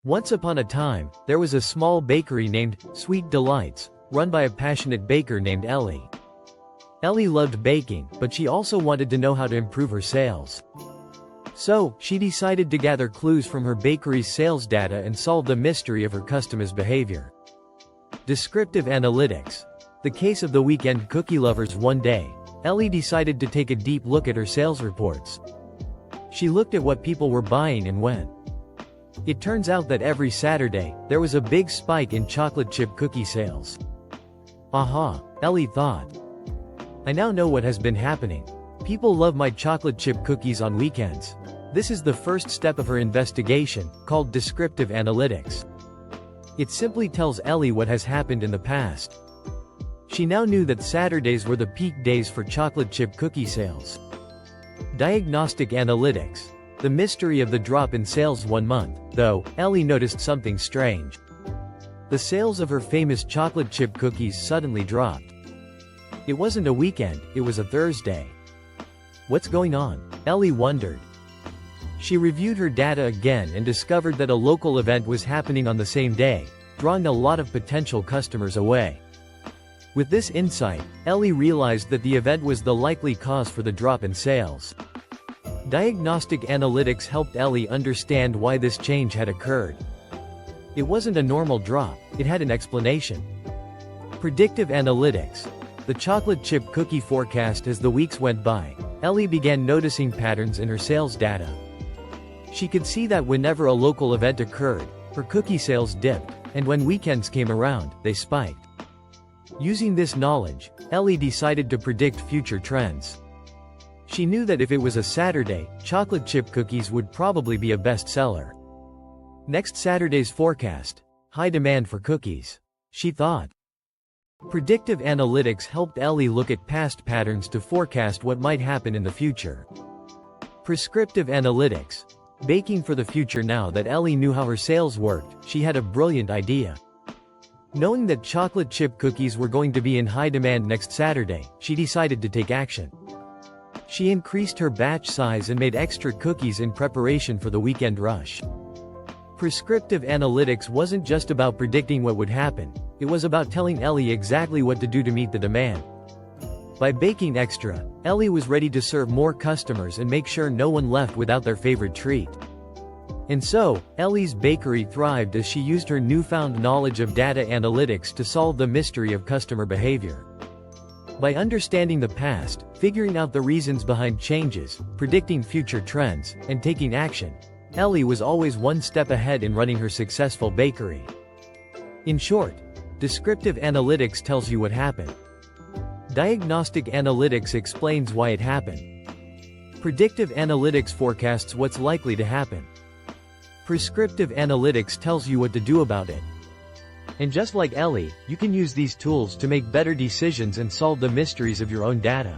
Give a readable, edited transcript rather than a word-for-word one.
Once upon a time, there was a small bakery named Sweet Delights, run by a passionate baker named Ellie. Ellie loved baking, but she also wanted to know how to improve her sales. So, she decided to gather clues from her bakery's sales data and solve the mystery of her customers' behavior. Descriptive analytics. The case of the weekend cookie lovers. One day, Ellie decided to take a deep look at her sales reports. She looked at what people were buying and when. It turns out that every Saturday, there was a big spike in chocolate chip cookie sales. Aha, Ellie thought. I now know what has been happening. People love my chocolate chip cookies on weekends. This is the first step of her investigation, called descriptive analytics. It simply tells Ellie what has happened in the past. She now knew that Saturdays were the peak days for chocolate chip cookie sales. Diagnostic analytics. The mystery of the drop in sales. One month, though, Ellie noticed something strange. The sales of her famous chocolate chip cookies suddenly dropped. It wasn't a weekend, it was a Thursday. What's going on? Ellie wondered. She reviewed her data again and discovered that a local event was happening on the same day, drawing a lot of potential customers away. With this insight, Ellie realized that the event was the likely cause for the drop in sales. Diagnostic analytics helped Ellie understand why this change had occurred. It wasn't a normal drop, it had an explanation. Predictive analytics. The chocolate chip cookie forecast. As the weeks went by, Ellie began noticing patterns in her sales data. She could see that whenever a local event occurred, her cookie sales dipped, and when weekends came around, they spiked. Using this knowledge, Ellie decided to predict future trends. She knew that if it was a Saturday, chocolate chip cookies would probably be a bestseller. Next Saturday's forecast. High demand for cookies, she thought. Predictive analytics helped Ellie look at past patterns to forecast what might happen in the future. Prescriptive analytics. Baking for the future. Now that Ellie knew how her sales worked, she had a brilliant idea. Knowing that chocolate chip cookies were going to be in high demand next Saturday, she decided to take action. She increased her batch size and made extra cookies in preparation for the weekend rush. Prescriptive analytics wasn't just about predicting what would happen, it was about telling Ellie exactly what to do to meet the demand. By baking extra, Ellie was ready to serve more customers and make sure no one left without their favorite treat. And so, Ellie's bakery thrived as she used her newfound knowledge of data analytics to solve the mystery of customer behavior. By understanding the past, figuring out the reasons behind changes, predicting future trends, and taking action, Ellie was always one step ahead in running her successful bakery. In short, descriptive analytics tells you what happened. Diagnostic analytics explains why it happened. Predictive analytics forecasts what's likely to happen. Prescriptive analytics tells you what to do about it. And just like Ellie, you can use these tools to make better decisions and solve the mysteries of your own data.